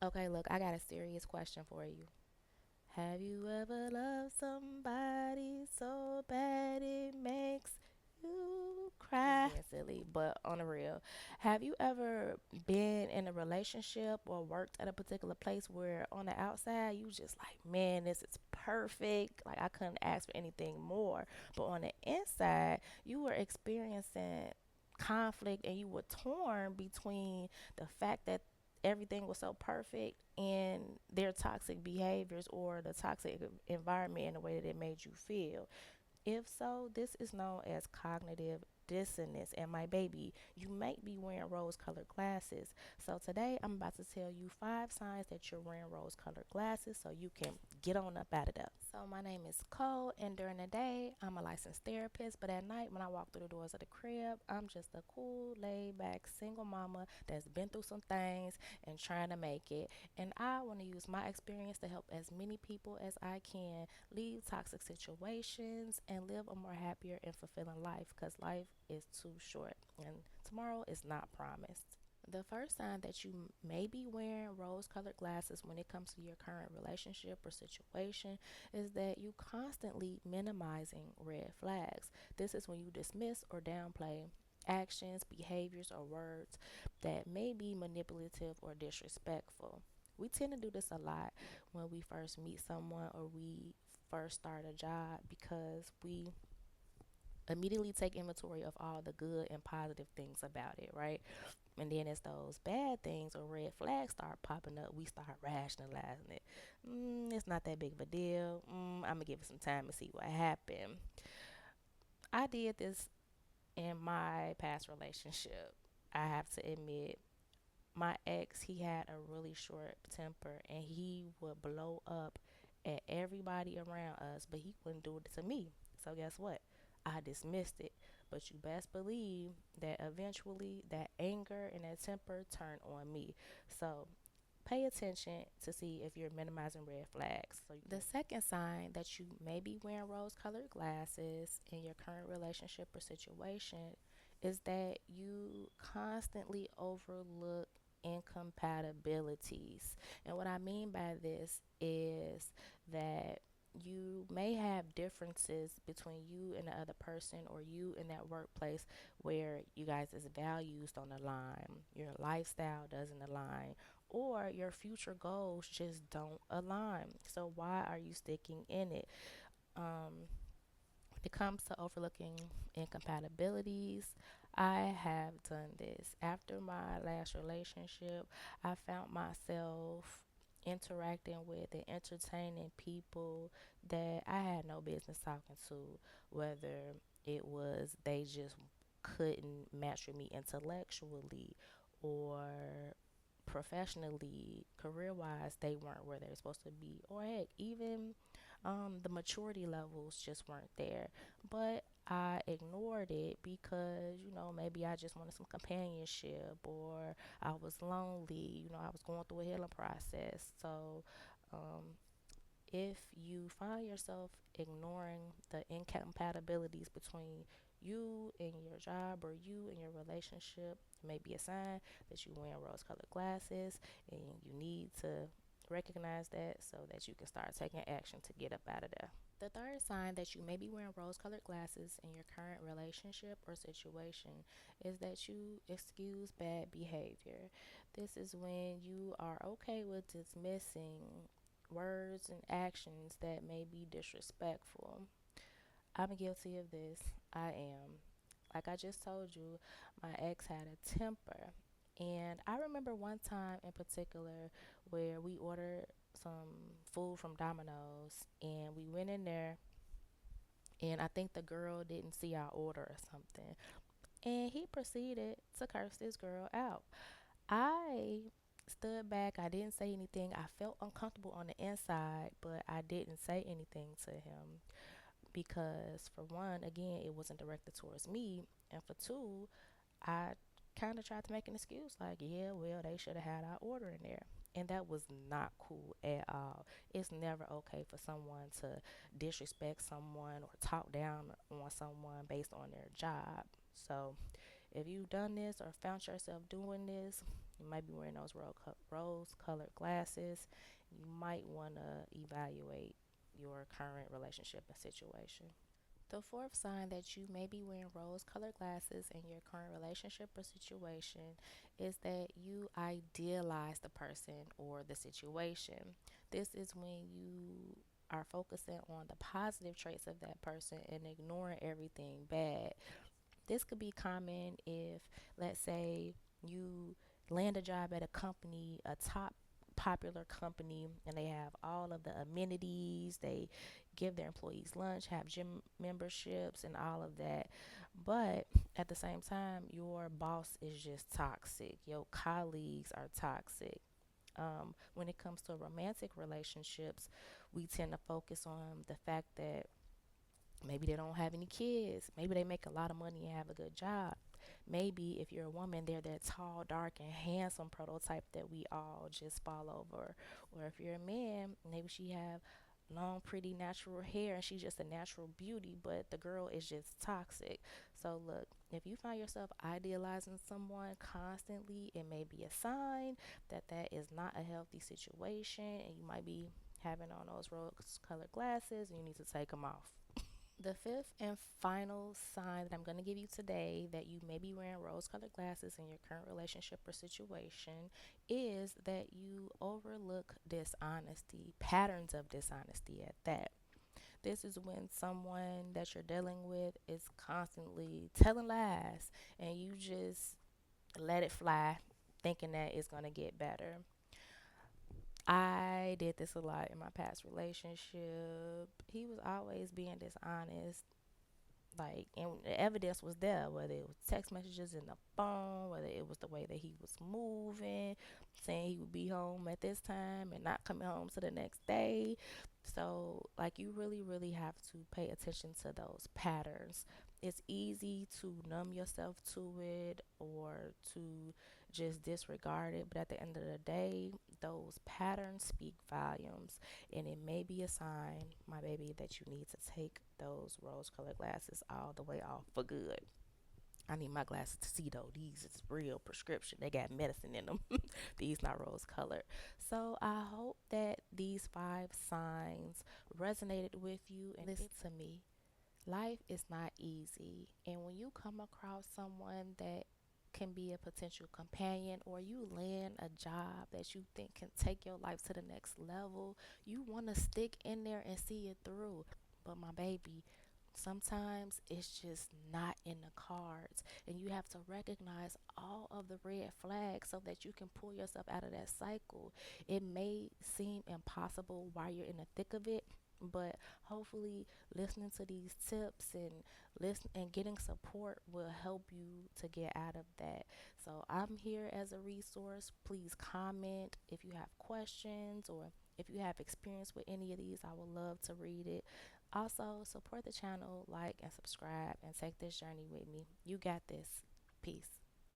Okay, look, I got a serious question for you. Have you ever loved somebody so bad it makes you cry? Being silly, but on the real, have you ever been in a relationship or worked at a particular place where on the outside you just like, man, this is perfect. Like I couldn't ask for anything more. But on the inside, you were experiencing conflict and you were torn between the fact that everything was so perfect and their toxic behaviors or the toxic environment and the way that it made you feel. If so, this is known as cognitive dissonance. And my baby, you might be wearing rose colored glasses. So today I'm about to tell you 5 signs that you're wearing rose colored glasses so you can get on up out of there. So my name is Cole, and during the day I'm a licensed therapist, but at night when I walk through the doors of the crib, I'm just a cool, laid back single mama that's been through some things and trying to make it. And I want to use my experience to help as many people as I can leave toxic situations and live a more happier and fulfilling life because life is too short and tomorrow is not promised. The first sign that you may be wearing rose colored glasses when it comes to your current relationship or situation is that you constantly minimizing red flags. This is when you dismiss or downplay actions, behaviors, or words that may be manipulative or disrespectful. We tend to do this a lot when we first meet someone or we first start a job because we immediately take inventory of all the good and positive things about it, right? And then as those bad things or red flags start popping up, we start rationalizing it. It's not that big of a deal. I'm gonna give it some time and see what happened. I did this in my past relationship. I have to admit, my ex, he had a really short temper and he would blow up at everybody around us, but he wouldn't do it to me. So guess what? I dismissed it. But you best believe that eventually that anger and that temper turned on me. So pay attention to see if you're minimizing red flags. The second sign that you may be wearing rose colored glasses in your current relationship or situation is that you constantly overlook incompatibilities. And what I mean by this is that you may have differences between you and the other person or you in that workplace where you guys' values don't align, your lifestyle doesn't align, or your future goals just don't align. So why are you sticking in it? When it comes to overlooking incompatibilities, I have done this. After my last relationship, I found myself interacting with and entertaining people that I had no business talking to, whether it was they just couldn't match with me intellectually or professionally, career wise, they weren't where they were supposed to be, or heck, even the maturity levels just weren't there. But I ignored it because, maybe I just wanted some companionship or I was lonely, I was going through a healing process. So, um, if you find yourself ignoring the incompatibilities between you and your job or you and your relationship, it may be a sign that you're wearing rose colored glasses and you need to recognize that so that you can start taking action to get up out of there. The third sign that you may be wearing rose colored glasses in your current relationship or situation is that you excuse bad behavior. This is when you are okay with dismissing words and actions that may be disrespectful. I'm guilty of this. I am. Like I just told you, my ex had a temper. And I remember one time in particular where we ordered some food from Domino's and we went in there and I think the girl didn't see our order or something. And he proceeded to curse this girl out. I stood back. I didn't say anything. I felt uncomfortable on the inside, but I didn't say anything to him because, for one, again, it wasn't directed towards me. And for two, I kind of tried to make an excuse like, yeah, well, they should have had our order in there. And that was not cool at all. It's never okay for someone to disrespect someone or talk down on someone based on their job. So, if you've done this or found yourself doing this, You might be wearing those rose colored glasses. You might want to evaluate your current relationship and situation. The fourth sign that you may be wearing rose colored glasses in your current relationship or situation is that you idealize the person or the situation. This is when you are focusing on the positive traits of that person and ignoring everything bad. This could be common if, let's say, you land a job at a company, a top popular company, and they have all of the amenities. They give their employees lunch, have gym memberships, and all of that. But at the same time, your boss is just toxic. Your colleagues are toxic. When it comes to romantic relationships, we tend to focus on the fact that maybe they don't have any kids. Maybe they make a lot of money and have a good job. Maybe if you're a woman, they're that tall, dark, and handsome prototype that we all just fall over. Or if you're a man, maybe she have long, pretty, natural hair and she's just a natural beauty, but the girl is just toxic. So look, if you find yourself idealizing someone constantly, it may be a sign that that is not a healthy situation, and you might be having on those rose-colored glasses, and you need to take them off. The fifth and final sign that I'm going to give you today that you may be wearing rose colored glasses in your current relationship or situation is that you overlook dishonesty, patterns of dishonesty at that. This is when someone that you're dealing with is constantly telling lies and you just let it fly, thinking that it's going to get better. I did this a lot in my past relationship. He was always being dishonest, like, and the evidence was there, whether it was text messages in the phone, whether it was the way that he was moving, saying he would be home at this time and not coming home to the next day. So like, you really have to pay attention to those patterns. It's easy to numb yourself to it or to just disregard it, but at the end of the day, those patterns speak volumes, and it may be a sign, my baby, that you need to take those rose colored glasses all the way off for good. I need my glasses to see though. These is real prescription. They got medicine in them. These not rose colored. So I hope that these five signs resonated with you. And listen to me. Life is not easy. And when you come across someone that can be a potential companion, or you land a job that you think can take your life to the next level, you want to stick in there and see it through. But my baby, sometimes it's just not in the cards, and you have to recognize all of the red flags so that you can pull yourself out of that cycle. It may seem impossible while you're in the thick of it, but hopefully listening to these tips and listen and getting support will help you to get out of that. So I'm here as a resource. Please comment if you have questions, or if you have experience with any of these. I would love to read it. Also, support the channel, like and subscribe, and take this journey with me. You got this. Peace.